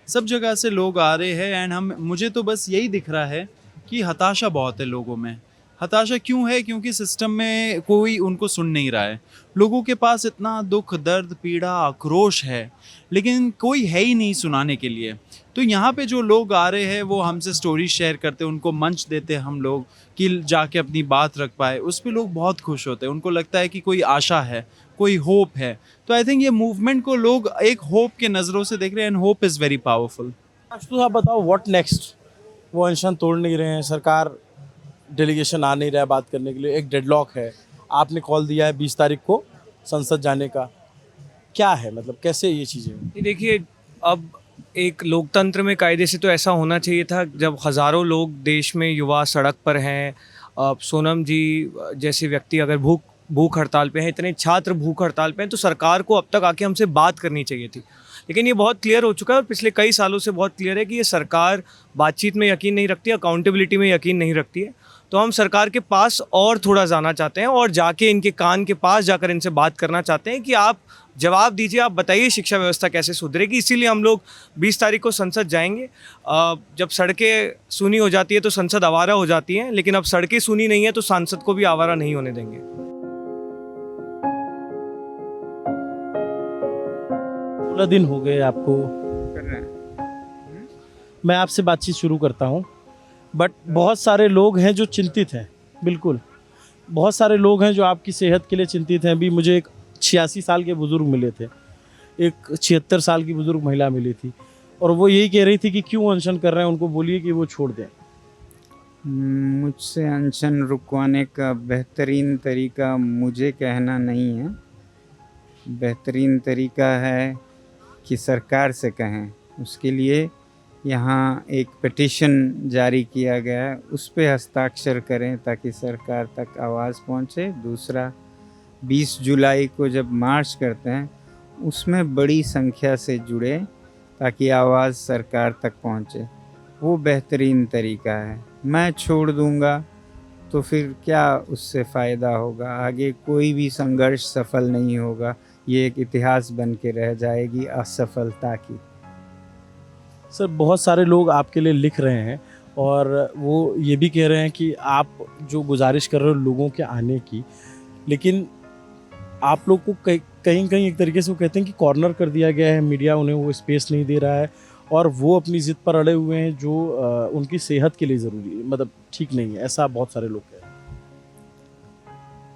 सब जगह से लोग आ रहे हैं। एंड मुझे तो बस यही दिख रहा है कि हताशा बहुत है लोगों में। हताशा क्यों है? क्योंकि सिस्टम में कोई उनको सुन नहीं रहा है। लोगों के पास इतना दुख, दर्द, पीड़ा, आक्रोश है, लेकिन कोई है ही नहीं सुनाने के लिए। तो यहाँ पे जो लोग आ रहे हैं वो हमसे स्टोरी शेयर करते हैं, उनको मंच देते हैं हम लोग कि जाके अपनी बात रख पाए। उस पर लोग बहुत खुश होते हैं, उनको लगता है कि कोई आशा है, कोई होप है। तो आई थिंक ये मूवमेंट को लोग एक होप के नज़रों से देख रहे हैं and hope is very powerful. तो आप बताओ व्हाट नेक्स्ट? वो अनशन तोड़ नहीं रहे हैं, सरकार डेलीगेशन आ नहीं रहा है बात करने के लिए, एक डेडलॉक है। आपने कॉल दिया है 20 तारीख को संसद जाने का, क्या है मतलब कैसे ये चीज़ें? देखिए, अब एक लोकतंत्र में कायदे से तो ऐसा होना चाहिए था जब हज़ारों लोग देश में युवा सड़क पर हैं। सोनम जी जैसे व्यक्ति अगर भूख हड़ताल पे हैं, इतने छात्र भूख हड़ताल पे हैं, तो सरकार को अब तक आके हमसे बात करनी चाहिए थी। लेकिन ये बहुत क्लियर हो चुका है और पिछले कई सालों से बहुत क्लियर है कि ये सरकार बातचीत में यकीन नहीं रखती, अकाउंटेबिलिटी में यकीन नहीं रखती है। तो हम सरकार के पास और थोड़ा जाना चाहते हैं और जाके इनके कान के पास जाकर इनसे बात करना चाहते हैं कि आप जवाब दीजिए, आप बताइए शिक्षा व्यवस्था कैसे सुधरेगी। इसीलिए हम लोग 20 तारीख को संसद जाएंगे। जब सड़कें सूनी हो जाती है तो संसद आवारा हो जाती है, लेकिन अब सड़कें सूनी नहीं है तो सांसद को भी आवारा नहीं होने देंगे। दिन हो गए आपको मैं आपसे बातचीत शुरू करता हूं, बट बहुत सारे लोग हैं जो चिंतित हैं। बिल्कुल, बहुत सारे लोग हैं जो आपकी सेहत के लिए चिंतित हैं। अभी मुझे एक 86 साल के बुज़ुर्ग मिले थे, एक 76 साल की बुज़ुर्ग महिला मिली थी और वो यही कह रही थी कि क्यों अनशन कर रहे हैं, उनको बोलिए कि वो छोड़ दें। मुझसे अनशन रुकवाने का बेहतरीन तरीका मुझे कहना नहीं है। बेहतरीन तरीका है कि सरकार से कहें। उसके लिए यहाँ एक पिटीशन जारी किया गया है, उस पे हस्ताक्षर करें ताकि सरकार तक आवाज़ पहुँचे। दूसरा, 20 जुलाई को जब मार्च करते हैं उसमें बड़ी संख्या से जुड़े ताकि आवाज़ सरकार तक पहुँचे। वो बेहतरीन तरीका है। मैं छोड़ दूँगा तो फिर क्या उससे फ़ायदा होगा? आगे कोई भी संघर्ष सफल नहीं होगा। ये एक इतिहास बन के रह जाएगी असफलता की। सर, बहुत सारे लोग आपके लिए लिख रहे हैं और वो ये भी कह रहे हैं कि आप जो गुजारिश कर रहे हो लोगों के आने की, लेकिन आप लोग को कहीं कहीं एक तरीके से वो कहते हैं कि कॉर्नर कर दिया गया है, मीडिया उन्हें वो स्पेस नहीं दे रहा है और वो अपनी ज़िद पर अड़े हुए हैं जो उनकी सेहत के लिए ज़रूरी है, मतलब ठीक नहीं है, ऐसा बहुत सारे लोग कह रहे हैं।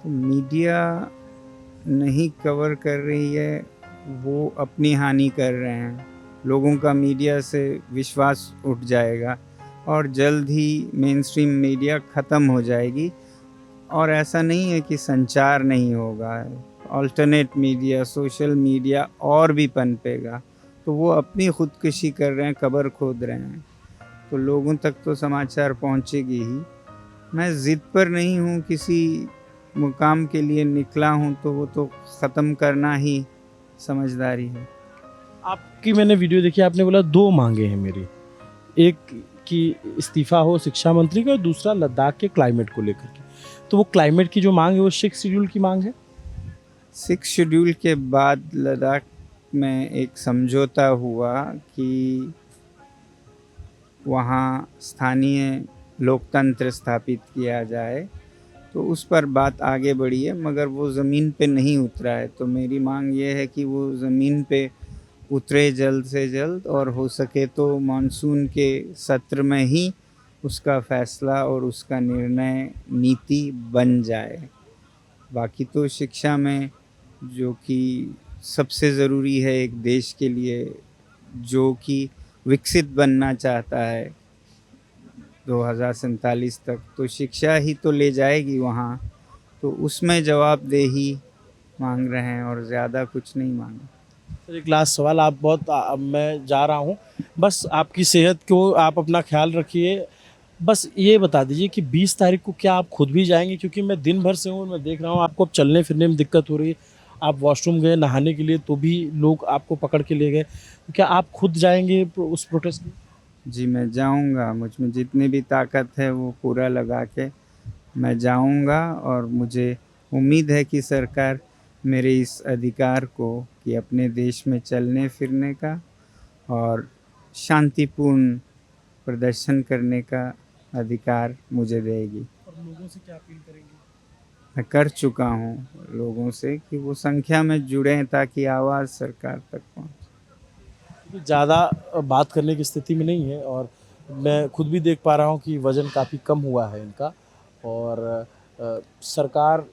तो मीडिया नहीं कवर कर रही है, वो अपनी हानि कर रहे हैं। लोगों का मीडिया से विश्वास उठ जाएगा और जल्द ही मेन स्ट्रीम मीडिया ख़त्म हो जाएगी। और ऐसा नहीं है कि संचार नहीं होगा, अल्टरनेट मीडिया, सोशल मीडिया और भी पनपेगा। तो वो अपनी खुदकुशी कर रहे हैं, कब्र खोद रहे हैं, तो लोगों तक तो समाचार पहुंचेगी ही। मैं ज़िद पर नहीं हूँ, किसी मुकाम के लिए निकला हूँ तो वो तो ख़त्म करना ही समझदारी है। आपकी मैंने वीडियो देखी, आपने बोला 2 मांगे हैं मेरी, एक कि इस्तीफ़ा हो शिक्षा मंत्री का और दूसरा लद्दाख के क्लाइमेट को लेकर के। तो वो क्लाइमेट की जो मांग है वो 6 शेड्यूल की मांग है। 6 शेड्यूल के बाद लद्दाख में एक समझौता हुआ कि वहाँ स्थानीय लोकतंत्र स्थापित किया जाए, तो उस पर बात आगे बढ़ी है, मगर वो ज़मीन पे नहीं उतरा है। तो मेरी मांग ये है कि वो ज़मीन पे उतरे जल्द से जल्द, और हो सके तो मानसून के सत्र में ही उसका फैसला और उसका निर्णय नीति बन जाए। बाकी तो शिक्षा में, जो कि सबसे ज़रूरी है एक देश के लिए जो कि विकसित बनना चाहता है 2047 तक, तो शिक्षा ही तो ले जाएगी वहाँ। तो उसमें जवाबदेही मांग रहे हैं और ज़्यादा कुछ नहीं मांगा। सर, एक लास्ट सवाल, आप मैं जा रहा हूँ, बस आपकी सेहत को आप अपना ख्याल रखिए। बस ये बता दीजिए कि 20 तारीख को क्या आप खुद भी जाएंगे? क्योंकि मैं दिन भर से हूँ, मैं देख रहा हूँ आपको अब चलने फिरने में दिक्कत हो रही है। आप वॉशरूम गए नहाने के लिए तो भी लोग आपको पकड़ के ले गए, तो क्या आप खुद जाएंगे उस प्रोटेस्ट में? जी, मैं जाऊंगा। मुझ में जितनी भी ताकत है वो पूरा लगा के मैं जाऊंगा, और मुझे उम्मीद है कि सरकार मेरे इस अधिकार को कि अपने देश में चलने फिरने का और शांतिपूर्ण प्रदर्शन करने का अधिकार मुझे देगी। और लोगों से क्या अपील करेंगे? मैं कर चुका हूँ लोगों से कि वो संख्या में जुड़ें ताकि आवाज़ सरकार तक पहुँचे। ज़्यादा बात करने की स्थिति में नहीं है, और मैं खुद भी देख पा रहा हूँ कि वज़न काफ़ी कम हुआ है इनका, और सरकार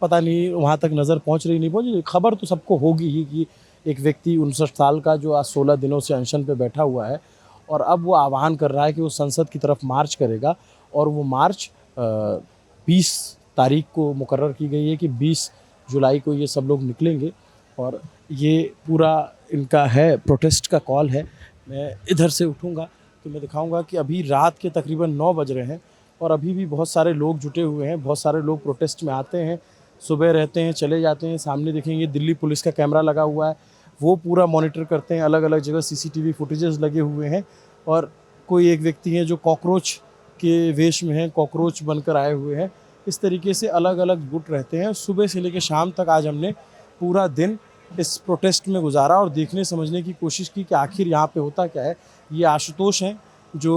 पता नहीं वहाँ तक नज़र पहुँच रही नहीं पहुँच रही। खबर तो सबको होगी ही कि एक व्यक्ति 59 साल का जो आज 16 दिनों से अनशन पे बैठा हुआ है, और अब वो आह्वान कर रहा है कि वो संसद की तरफ मार्च करेगा, और वो मार्च 20 तारीख को मुकर्रर की गई है कि 20 जुलाई को ये सब लोग निकलेंगे, और ये पूरा इनका है प्रोटेस्ट का कॉल है। मैं इधर से उठूँगा तो मैं दिखाऊंगा कि अभी रात के तकरीबन 9 बज रहे हैं और अभी भी बहुत सारे लोग जुटे हुए हैं। बहुत सारे लोग प्रोटेस्ट में आते हैं, सुबह रहते हैं, चले जाते हैं। सामने देखेंगे दिल्ली पुलिस का कैमरा लगा हुआ है, वो पूरा मॉनिटर करते हैं। अलग अलग जगह CCTV फुटेजेस लगे हुए हैं, और कोई एक व्यक्ति हैं जो कॉकरोच के वेश में हैं, कॉकरोच बनकर आए हुए हैं। इस तरीके से अलग अलग गुट रहते हैं। सुबह से लेकर शाम तक आज हमने पूरा दिन इस प्रोटेस्ट में गुजारा और देखने समझने की कोशिश की कि आखिर यहाँ पे होता क्या है। ये आशुतोष हैं जो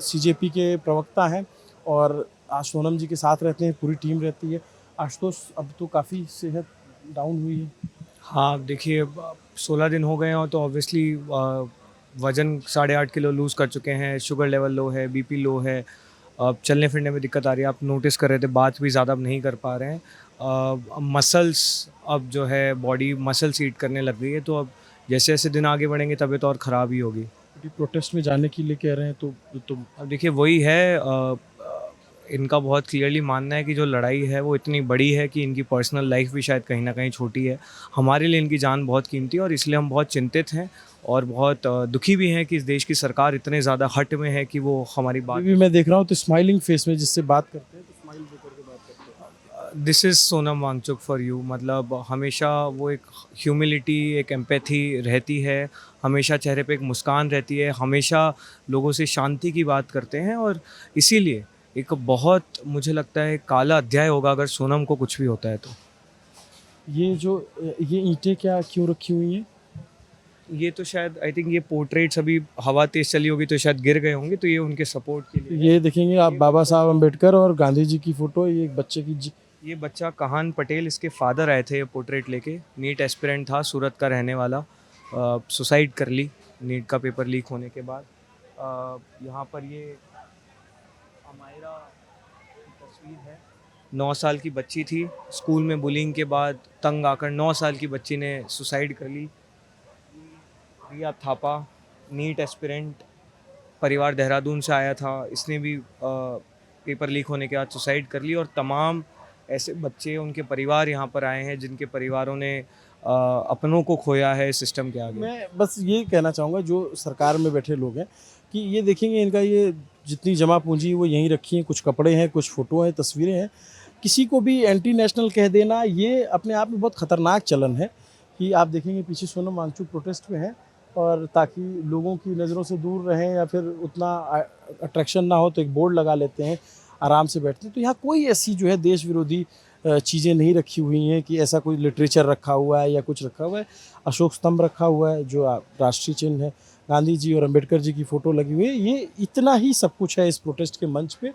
CJP के प्रवक्ता हैं, और आज सोनम जी के साथ रहते हैं, पूरी टीम रहती है। आशुतोष, अब तो काफ़ी सेहत डाउन हुई है। हाँ, देखिए 16 दिन हो गए हैं, और तो ऑब्वियसली वज़न 8.5 किलो लूज़ कर चुके हैं, शुगर लेवल लो है, BP लो है, अब चलने फिरने में दिक्कत आ रही है। आप नोटिस कर रहे थे, बात भी ज़्यादा अब नहीं कर पा रहे हैं। मसल्स अब जो है बॉडी मसल ईट करने लग गई है, तो अब जैसे जैसे दिन आगे बढ़ेंगे तबीयत और ख़राब ही होगी। प्रोटेस्ट में जाने के लिए कह रहे हैं तो अब देखिए वही है, इनका बहुत क्लियरली मानना है कि जो लड़ाई है वो इतनी बड़ी है कि इनकी पर्सनल लाइफ भी शायद कहीं ना कहीं छोटी है। हमारे लिए इनकी जान बहुत कीमती है और इसलिए हम बहुत चिंतित हैं और बहुत दुखी भी हैं कि इस देश की सरकार इतने ज़्यादा हट में है कि वो हमारी बात अभी भी मैं देख रहा हूँ तो स्माइलिंग फेस में जिससे बात करते हैं तो स्माइल देकर के बात करते हैं। This is Sonam Wangchuk for you, मतलब हमेशा वो एक ह्यूमिलिटी, एक एम्पैथी रहती है, हमेशा चेहरे पे एक मुस्कान रहती है, हमेशा लोगों से शांति की बात करते हैं और इसीलिए एक बहुत मुझे लगता है काला अध्याय होगा अगर सोनम को कुछ भी होता है तो। ये ईंटें क्या क्यों रखी हुई हैं? ये तो शायद आई थिंक ये पोर्ट्रेट्स अभी हवा तेज़ चली होगी तो शायद गिर गए होंगे, तो ये उनके सपोर्ट के लिए। ये देखेंगे आप बाबा साहब अम्बेडकर और गांधी जी की फ़ोटो, ये एक बच्चे की ये बच्चा कहान पटेल, इसके फादर आए थे ये पोर्ट्रेट लेके, नीट एस्पिरेंट था, सूरत का रहने वाला, सुसाइड कर ली नीट का पेपर लीक होने के बाद। यहाँ पर ये अमायरा की तस्वीर है, 9 साल की बच्ची थी, स्कूल में बुलिंग के बाद तंग आकर 9 साल की बच्ची ने सुसाइड कर ली। रिया थापा, नीट एस्पिरेंट, परिवार देहरादून से आया था, इसने भी पेपर लीक होने के बाद सुसाइड कर ली। और तमाम ऐसे बच्चे, उनके परिवार यहाँ पर आए हैं जिनके परिवारों ने अपनों को खोया है सिस्टम के आगे। मैं बस ये कहना चाहूँगा जो सरकार में बैठे लोग हैं कि ये देखेंगे इनका ये जितनी जमा पूंजी वो यहीं रखी है, कुछ कपड़े हैं, कुछ फ़ोटो हैं, तस्वीरें हैं, किसी को भी एंटी नेशनल कह देना ये अपने आप में बहुत ख़तरनाक चलन है। कि आप देखेंगे पीछे सोनम वांगचुक प्रोटेस्ट में है और ताकि लोगों की नज़रों से दूर रहें या फिर उतना अट्रैक्शन ना हो तो एक बोर्ड लगा लेते हैं, आराम से बैठते हैं। तो यहाँ कोई ऐसी जो है देश विरोधी चीज़ें नहीं रखी हुई हैं कि ऐसा कोई लिटरेचर रखा हुआ है या कुछ रखा हुआ है। अशोक स्तंभ रखा हुआ है जो राष्ट्रीय चिन्ह है, गांधी जी और अंबेडकर जी की फ़ोटो लगी हुई है। ये इतना ही सब कुछ है इस प्रोटेस्ट के मंच पे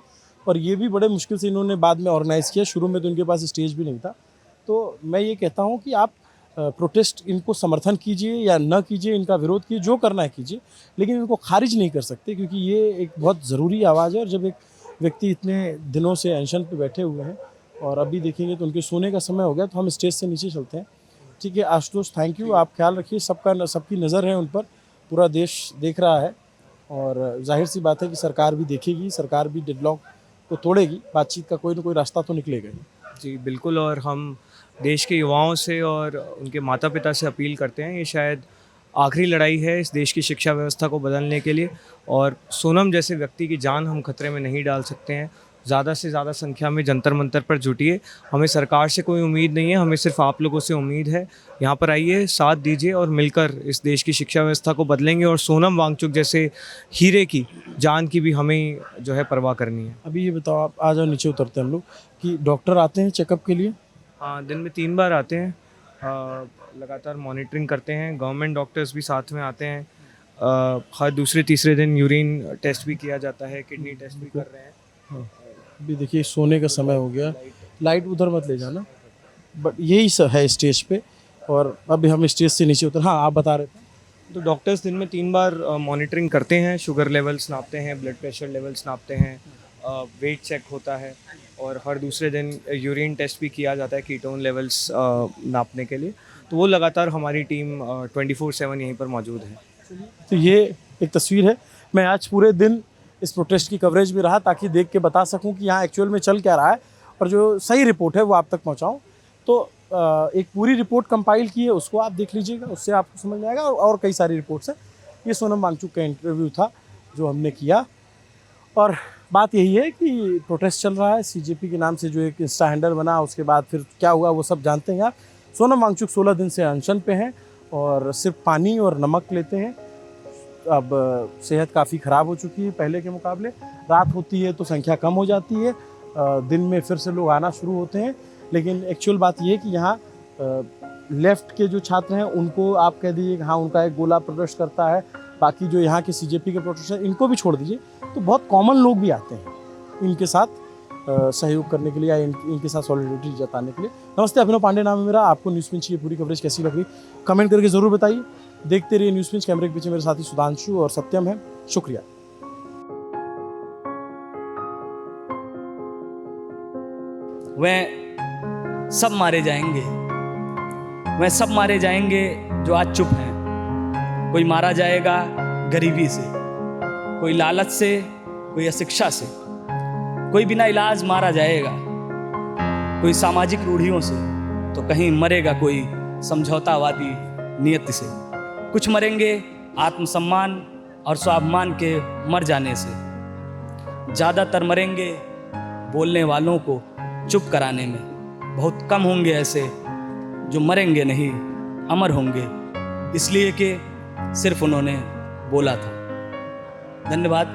और ये भी बड़े मुश्किल से इन्होंने बाद में ऑर्गेनाइज़ किया। शुरू में तो इनके पास स्टेज भी नहीं था। तो मैं ये कहता हूँ कि आप प्रोटेस्ट इनको समर्थन कीजिए या न कीजिए, इनका विरोध कीजिए, जो करना है कीजिए, लेकिन इनको खारिज नहीं कर सकते क्योंकि ये एक बहुत ज़रूरी आवाज़ है। और जब एक व्यक्ति इतने दिनों से अनशन पे बैठे हुए हैं और अभी देखेंगे तो उनके सोने का समय हो गया, तो हम स्टेज से नीचे चलते हैं। ठीक है आशुतोष, थैंक यू, आप ख्याल रखिए, सबकी नज़र है उन पर, पूरा देश देख रहा है और जाहिर सी बात है कि सरकार भी देखेगी, सरकार भी डेडलॉक को तोड़ेगी, बातचीत का कोई ना कोई रास्ता तो निकलेगा ही। जी बिल्कुल, और हम देश के युवाओं से और उनके माता पिता से अपील करते हैं, ये शायद आखिरी लड़ाई है इस देश की शिक्षा व्यवस्था को बदलने के लिए और सोनम जैसे व्यक्ति की जान हम खतरे में नहीं डाल सकते हैं। ज़्यादा से ज़्यादा संख्या में जंतर मंतर पर जुटिए, हमें सरकार से कोई उम्मीद नहीं है, हमें सिर्फ आप लोगों से उम्मीद है। यहाँ पर आइए, साथ दीजिए और मिलकर इस देश की शिक्षा व्यवस्था को बदलेंगे और सोनम वांगचुक जैसे हीरे की जान की भी हमें जो है परवाह करनी है। अभी ये बताओ, आप आ जाओ, नीचे उतरते हैं हम लोग, कि डॉक्टर आते हैं चेकअप के लिए? हाँ, दिन में 3 बार आते हैं, लगातार मॉनिटरिंग करते हैं, गवर्नमेंट डॉक्टर्स भी साथ में आते हैं, हर दूसरे तीसरे दिन यूरिन टेस्ट भी किया जाता है, किडनी टेस्ट भी कर रहे हैं। हाँ, अभी देखिए सोने का समय हो गया, लाइट उधर मत ले जाना, बट यही सब है स्टेज पे और अभी हम स्टेज से नीचे उतर। हाँ, आप बता रहे थे। तो डॉक्टर्स दिन में 3 बार मॉनिटरिंग करते हैं, शुगर लेवल्स नापते हैं, ब्लड प्रेशर लेवल्स नापते हैं, वेट चेक होता है और हर दूसरे दिन यूरिन टेस्ट भी किया जाता है कीटोन लेवल्स नापने के लिए। तो वो लगातार हमारी टीम 24/7 यहीं पर मौजूद है। तो ये एक तस्वीर है, मैं आज पूरे दिन इस प्रोटेस्ट की कवरेज में रहा ताकि देख के बता सकूं कि यहाँ एक्चुअल में चल क्या रहा है और जो सही रिपोर्ट है वो आप तक पहुँचाऊँ। तो एक पूरी रिपोर्ट कंपाइल की है, उसको आप देख लीजिएगा, उससे आपको समझ में आएगा। और कई सारी रिपोर्ट्स हैं। ये सोनम वांगचुक का इंटरव्यू था जो हमने किया और बात यही है कि प्रोटेस्ट चल रहा है, सीजेपी के नाम से जो एक इंस्टा हैंडल बना, उसके बाद फिर क्या हुआ वो सब जानते हैं आप। सोनम वांगचुक 16 दिन से अनशन पे हैं और सिर्फ पानी और नमक लेते हैं। अब सेहत काफ़ी ख़राब हो चुकी है पहले के मुकाबले, रात होती है तो संख्या कम हो जाती है, दिन में फिर से लोग आना शुरू होते हैं। लेकिन एक्चुअल बात ये है कि यहाँ लेफ़्ट के जो छात्र हैं उनको आप कह दीजिए कि हाँ उनका एक गोला प्रोटेस्ट करता है, बाकी जो यहाँ के सीजेपी के प्रोटेस्ट हैं इनको भी छोड़ दीजिए। तो बहुत कॉमन लोग भी आते हैं इनके साथ सहयोग करने के लिए या इनके साथ सॉलिडरिटी जताने के लिए। नमस्ते, अभिनव पांडे नाम है मेरा। आपको न्यूज़ पिंच की पूरी कवरेज कैसी लग रही कमेंट करके ज़रूर बताइए। देखते रहिए न्यूज़ पिंच। कैमरे के पीछे मेरे साथी सुधांशु और सत्यम है। शुक्रिया। वह सब मारे जाएंगे, वह सब मारे जाएंगे जो आज चुप हैं। कोई मारा जाएगा गरीबी से, कोई लालच से, कोई अशिक्षा से, कोई बिना इलाज मारा जाएगा, कोई सामाजिक रूढ़ियों से, तो कहीं मरेगा कोई समझौतावादी नियति से। कुछ मरेंगे आत्मसम्मान और स्वाभिमान के मर जाने से, ज़्यादातर मरेंगे बोलने वालों को चुप कराने में। बहुत कम होंगे ऐसे जो मरेंगे नहीं, अमर होंगे, इसलिए कि सिर्फ उन्होंने बोला था। धन्यवाद।